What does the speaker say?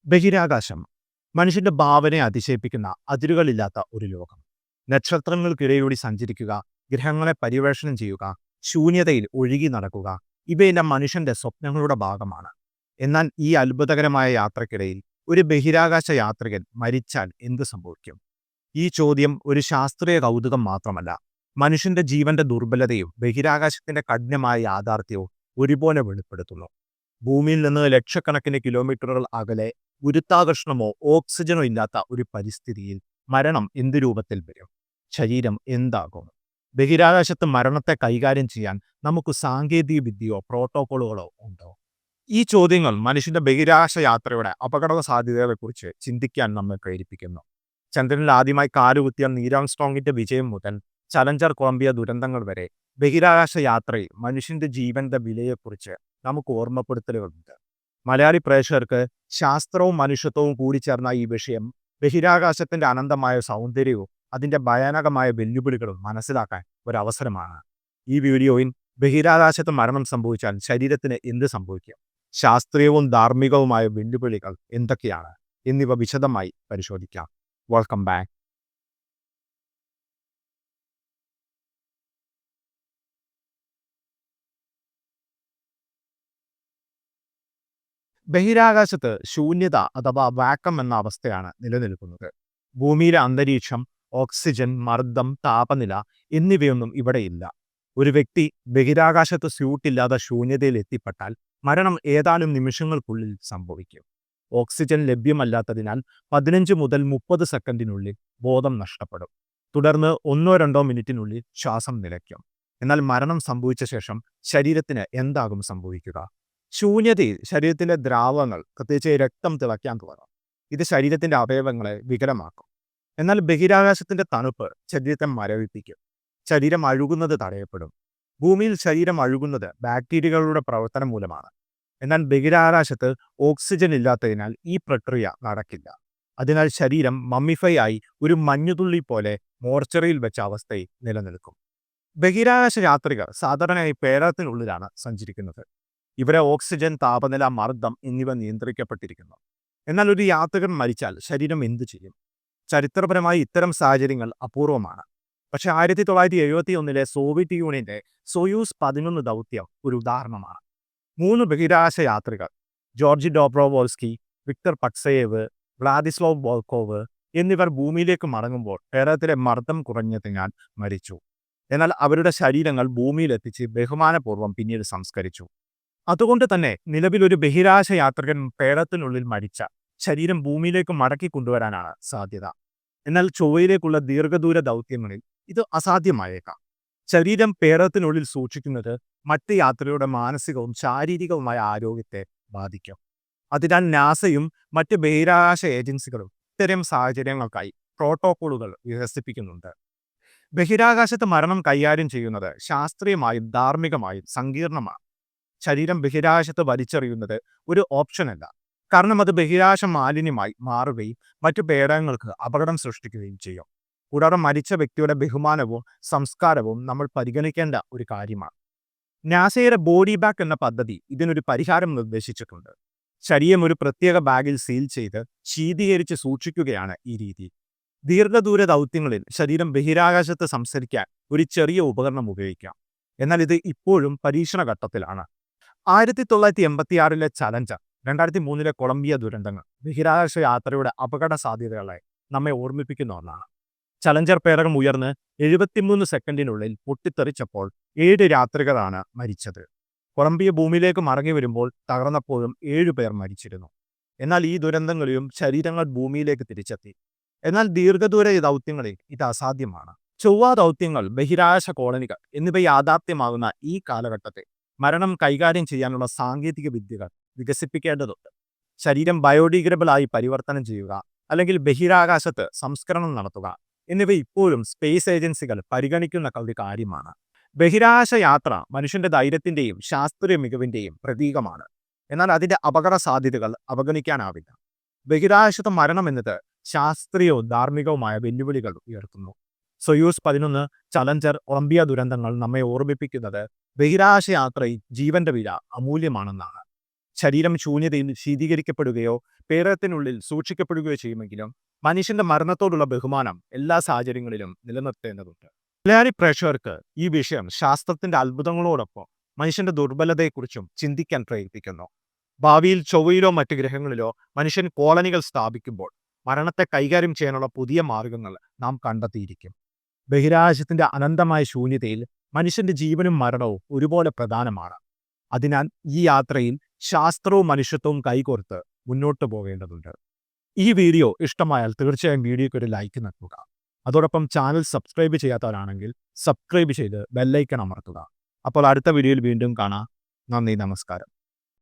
ബഹിരാകാശം മനുഷ്യന്റെ ഭാവനയെ അതിശയിപ്പിക്കുന്ന അതിരുകളില്ലാത്ത ഒരു ലോകം. നക്ഷത്രങ്ങൾക്കിടയിലൂടെ സഞ്ചരിക്കുക, ഗ്രഹങ്ങളെ പര്യവേഷണം ചെയ്യുക, ശൂന്യതയിൽ ഒഴുകി നടക്കുക, ഇവയെല്ലാം മനുഷ്യന്റെ സ്വപ്നങ്ങളുടെ ഭാഗമാണ്. എന്നാൽ ഈ അത്ഭുതകരമായ യാത്രക്കിടയിൽ ഒരു ബഹിരാകാശ യാത്രികൻ മരിച്ചാൽ എന്ത് സംഭവിക്കും? ഈ ചോദ്യം ഒരു ശാസ്ത്രീയ കൗതുകം മാത്രമല്ല, മനുഷ്യന്റെ ജീവന്റെ ദുർബലതയും ബഹിരാകാശത്തിന്റെ കഠിനമായ യാഥാർത്ഥ്യവും ഒരുപോലെ വെളിപ്പെടുത്തുന്നു. ഭൂമിയിൽ നിന്ന് ലക്ഷക്കണക്കിന് കിലോമീറ്ററുകൾ അകലെ ഗുരുത്വാകർഷണമോ ഓക്സിജനോ ഇല്ലാത്ത ഒരു പരിസ്ഥിതിയിൽ മരണം എന്ത് രൂപത്തിൽ വരും? ശരീരം എന്താകും? ബഹിരാകാശത്ത് മരണത്തെ കൈകാര്യം ചെയ്യാൻ നമുക്ക് സാങ്കേതിക വിദ്യയോ പ്രോട്ടോക്കോളുകളോ ഉണ്ടോ? ഈ ചോദ്യങ്ങൾ മനുഷ്യന്റെ ബഹിരാകാശ യാത്രയുടെ അപകട സാധ്യതകളെക്കുറിച്ച് ചിന്തിക്കാൻ നമ്മെ പ്രേരിപ്പിക്കുന്നു. ചന്ദ്രനിൽ ആദ്യമായി കാലുകുത്തിയ നീൽ ആംസ്ട്രോങ്ങിന്റെ വിജയം മുതൽ ചലഞ്ചർ കൊളംബിയ ദുരന്തങ്ങൾ വരെ ബഹിരാകാശ യാത്രയിൽ മനുഷ്യന്റെ ജീവന്റെ വിലയെക്കുറിച്ച് നമുക്ക് ഓർമ്മപ്പെടുത്തലുകളുണ്ട്. മലയാളി പ്രേക്ഷകർക്ക് ശാസ്ത്രവും മനുഷ്യത്വവും കൂടിച്ചേർന്ന ഈ വിഷയം ബഹിരാകാശത്തിന്റെ അനന്തമായ സൗന്ദര്യവും അതിന്റെ ഭയാനകമായ വെല്ലുവിളികളും മനസ്സിലാക്കാൻ ഒരവസരമാണ്. ഈ വീഡിയോയിൽ ബഹിരാകാശത്ത് മരണം സംഭവിച്ചാൽ ശരീരത്തിന് എന്ത് സംഭവിക്കും, ശാസ്ത്രീയവും ധാർമ്മികവുമായ വെല്ലുവിളികൾ എന്തൊക്കെയാണ് എന്നിവ വിശദമായി പരിശോധിക്കാം. Welcome back. ബഹിരാകാശത്ത് ശൂന്യത അഥവാ വാക്കം എന്ന അവസ്ഥയാണ് നിലനിൽക്കുന്നത്. ഭൂമിയിലെ അന്തരീക്ഷം, ഓക്സിജൻ, മർദ്ദം, താപനില എന്നിവയൊന്നും ഇവിടെയില്ല. ഒരു വ്യക്തി ബഹിരാകാശത്ത് സ്യൂട്ടില്ലാതെ ശൂന്യതയിൽ എത്തിപ്പെട്ടാൽ മരണം ഏതാനും നിമിഷങ്ങൾക്കുള്ളിൽ സംഭവിക്കും. ഓക്സിജൻ ലഭ്യമല്ലാത്തതിനാൽ 15 മുതൽ 30 സെക്കൻഡിനുള്ളിൽ ബോധം നഷ്ടപ്പെടും. തുടർന്ന് 1-2 മിനിറ്റിനുള്ളിൽ ശ്വാസം നിലയ്ക്കും. എന്നാൽ മരണം സംഭവിച്ച ശേഷം ശരീരത്തിന് എന്താകും സംഭവിക്കുക? ശൂന്യതയിൽ ശരീരത്തിലെ ദ്രാവകങ്ങൾ, പ്രത്യേകിച്ച് രക്തം, തിളയ്ക്കാൻ തുടങ്ങും. ഇത് ശരീരത്തിന്റെ അവയവങ്ങളെ വികലമാക്കും. എന്നാൽ ബഹിരാകാശത്തിന്റെ തണുപ്പ് ശരീരത്തെ മരവിപ്പിക്കും. ശരീരം അഴുകുന്നത് തടയപ്പെടും. ഭൂമിയിൽ ശരീരം അഴുകുന്നത് ബാക്ടീരിയകളുടെ പ്രവർത്തനം മൂലമാണ്. എന്നാൽ ബഹിരാകാശത്ത് ഓക്സിജൻ ഇല്ലാത്തതിനാൽ ഈ പ്രക്രിയ നടക്കില്ല. അതിനാൽ ശരീരം മമ്മിഫൈ ആയി ഒരു മഞ്ഞുതുള്ളി പോലെ മോർച്ചറിയിൽ വെച്ച അവസ്ഥയിൽ നിലനിൽക്കും. ബഹിരാകാശ യാത്രികർ സാധാരണയായി പേടകത്തിനുള്ളിലാണ് സഞ്ചരിക്കുന്നത്. ഇവിടെ ഓക്സിജൻ, താപനില, മർദ്ദം എന്നിവ നിയന്ത്രിക്കപ്പെട്ടിരിക്കുന്നു. എന്നാൽ ഒരു യാത്രികൻ മരിച്ചാൽ ശരീരം എന്തു ചെയ്യും? ചരിത്രപരമായി ഇത്തരം സാഹചര്യങ്ങൾ അപൂർവമാണ്. പക്ഷേ 1971 സോവിയറ്റ് യൂണിയന്റെ സോയൂസ് 11 ദൗത്യം ഒരു ഉദാഹരണമാണ്. 3 ബഹിരാകാശ യാത്രികർ, ജോർജി ഡോബ്രോവോൾസ്കി, വിക്ടർ പക്സയേവ്, വ്ളാദിസ്ലോവ് വോൾക്കോവ് എന്നിവർ ഭൂമിയിലേക്ക് മടങ്ങുമ്പോൾ പേടകത്തിലെ മർദ്ദം കുറഞ്ഞതിനാൽ മരിച്ചു. എന്നാൽ അവരുടെ ശരീരങ്ങൾ ഭൂമിയിലെത്തിച്ച് ബഹുമാനപൂർവ്വം പിന്നീട് സംസ്കരിച്ചു. അതുകൊണ്ട് തന്നെ നിലവിൽ ഒരു ബഹിരാകാശ യാത്രികൻ പേടകത്തിനുള്ളിൽ മരിച്ച ശരീരം ഭൂമിയിലേക്ക് മടക്കി കൊണ്ടുവരാനാണ് സാധ്യത. എന്നാൽ ചൊവ്വയിലേക്കുള്ള ദീർഘദൂര ദൗത്യങ്ങളിൽ ഇത് അസാധ്യമായേക്കാം. ശരീരം പേടകത്തിനുള്ളിൽ സൂക്ഷിക്കുന്നത് മറ്റ് യാത്രികരുടെ മാനസികവും ശാരീരികവുമായ ആരോഗ്യത്തെ ബാധിക്കും. അതിനാൽ നാസയും മറ്റ് ബഹിരാകാശ ഏജൻസികളും ഇത്തരം സാഹചര്യങ്ങൾക്കായി പ്രോട്ടോക്കോളുകൾ വികസിപ്പിക്കുന്നുണ്ട്. ബഹിരാകാശത്ത് മരണം കൈകാര്യം ചെയ്യുന്നത് ശാസ്ത്രീയമായും ധാർമ്മികമായും സങ്കീർണമാണ്. ശരീരം ബഹിരാകാശത്ത് വലിച്ചെറിയുന്നത് ഒരു ഓപ്ഷനല്ല. കാരണം അത് ബഹിരാകാശ മാലിന്യമായി മാറുകയും മറ്റു പേടകങ്ങൾക്ക് അപകടം സൃഷ്ടിക്കുകയും ചെയ്യും. കൂടാതെ മരിച്ച വ്യക്തിയുടെ ബഹുമാനവും സംസ്കാരവും നമ്മൾ പരിഗണിക്കേണ്ട ഒരു കാര്യമാണ്. നാസയുടെ ബോഡി ബാഗ് എന്ന പദ്ധതി ഇതിനൊരു പരിഹാരം നിർദ്ദേശിച്ചിട്ടുണ്ട്. ശരീരം ഒരു പ്രത്യേക ബാഗിൽ സീൽ ചെയ്ത് ശീതീകരിച്ച് സൂക്ഷിക്കുകയാണ് ഈ രീതി. ദീർഘദൂര ദൗത്യങ്ങളിൽ ശരീരം ബഹിരാകാശത്ത് സംസ്കരിക്കാൻ ഒരു ചെറിയ ഉപകരണം ഉപയോഗിക്കാം. എന്നാൽ ഇത് ഇപ്പോഴും പരീക്ഷണ ഘട്ടത്തിലാണ്. 1986 ചലഞ്ചർ, 2003 കൊളംബിയ ദുരന്തങ്ങൾ ബഹിരാകാശ യാത്രയുടെ അപകട സാധ്യതകളെ നമ്മെ ഓർമ്മിപ്പിക്കുന്ന ഒന്നാണ്. ചലഞ്ചർ പേടകം ഉയർന്ന് 73 സെക്കൻഡിനുള്ളിൽ പൊട്ടിത്തെറിച്ചപ്പോൾ 7 യാത്രികരാണ് മരിച്ചത്. കൊളംബിയ ഭൂമിയിലേക്ക് മടങ്ങി വരുമ്പോൾ തകർന്നപ്പോഴും 7 പേർ മരിച്ചിരുന്നു. എന്നാൽ ഈ ദുരന്തങ്ങളിലും ശരീരങ്ങൾ ഭൂമിയിലേക്ക് തിരിച്ചെത്തി. എന്നാൽ ദീർഘദൂര ദൗത്യങ്ങളിൽ ഇത് അസാധ്യമാണ്. ചൊവ്വ ദൗത്യങ്ങൾ, ബഹിരാകാശ കോളനികൾ എന്നിവ യാഥാർത്ഥ്യമാകുന്ന ഈ കാലഘട്ടത്തിൽ മരണം കൈകാര്യം ചെയ്യാനുള്ള സാങ്കേതിക വിദ്യകൾ വികസിപ്പിക്കേണ്ടതുണ്ട്. ശരീരം ബയോഡിഗ്രേഡബിൾ ആയി പരിവർത്തനം ചെയ്യുക, അല്ലെങ്കിൽ ബഹിരാകാശത്ത് സംസ്കരണം നടത്തുക എന്നിവ ഇപ്പോഴും സ്പേസ് ഏജൻസികൾ പരിഗണിക്കുന്ന ഒരു കാര്യമാണ്. ബഹിരാകാശ യാത്ര മനുഷ്യന്റെ ധൈര്യത്തിന്റെയും ശാസ്ത്രീയ മികവിന്റെയും പ്രതീകമാണ്. എന്നാൽ അതിന്റെ അപകട സാധ്യതകൾ അവഗണിക്കാനാവില്ല. ബഹിരാകാശത്ത് മരണം എന്നത് ശാസ്ത്രീയവും ധാർമ്മികവുമായ വെല്ലുവിളികൾ ഉയർത്തുന്നു. സൊയൂസ് 11, ചലഞ്ചർ, കൊളംബിയ ദുരന്തങ്ങൾ നമ്മെ ഓർമ്മിപ്പിക്കുന്നത് ബഹിരാകാശ യാത്രയിൽ ജീവന്റെ വില അമൂല്യമാണെന്നാണ്. ശരീരം ശൂന്യതയിൽ ശീതീകരിക്കപ്പെടുകയോ പേടകത്തിനുള്ളിൽ സൂക്ഷിക്കപ്പെടുകയോ ചെയ്യുമെങ്കിലും മനുഷ്യന്റെ മരണത്തോടുള്ള ബഹുമാനം എല്ലാ സാഹചര്യങ്ങളിലും നിലനിർത്തേണ്ടതുണ്ട്. മലയാളി പ്രേക്ഷകർക്ക് ഈ വിഷയം ശാസ്ത്രത്തിന്റെ അത്ഭുതങ്ങളോടൊപ്പം മനുഷ്യന്റെ ദുർബലതയെക്കുറിച്ചും ചിന്തിക്കാൻ പ്രേരിപ്പിക്കുന്നു. ഭാവിയിൽ ചൊവ്വയിലോ മറ്റ് ഗ്രഹങ്ങളിലോ മനുഷ്യൻ കോളനികൾ സ്ഥാപിക്കുമ്പോൾ മരണത്തെ കൈകാര്യം ചെയ്യാനുള്ള പുതിയ മാർഗങ്ങൾ നാം കണ്ടെത്തിയിരിക്കും. ബഹിരാകാശത്തിന്റെ അനന്തമായ ശൂന്യതയിൽ മനുഷ്യന്റെ ജീവനും മരണവും ഒരുപോലെ പ്രധാനമാണ്. അതിനാൽ ഈ യാത്രയിൽ ശാസ്ത്രവും മനുഷ്യത്വവും കൈകോർത്ത് മുന്നോട്ട് പോകേണ്ടതുണ്ട്. ഈ വീഡിയോ ഇഷ്ടമായാൽ തീർച്ചയായും വീഡിയോയ്ക്ക് ഒരു ലൈക്ക് നൽകുക. അതോടൊപ്പം ചാനൽ സബ്സ്ക്രൈബ് ചെയ്യാത്തവരാണെങ്കിൽ സബ്സ്ക്രൈബ് ചെയ്ത് ബെല്ലൈക്കൺ അമർത്തുക. അപ്പോൾ അടുത്ത വീഡിയോയിൽ വീണ്ടും കാണാം. നന്ദി, നമസ്കാരം.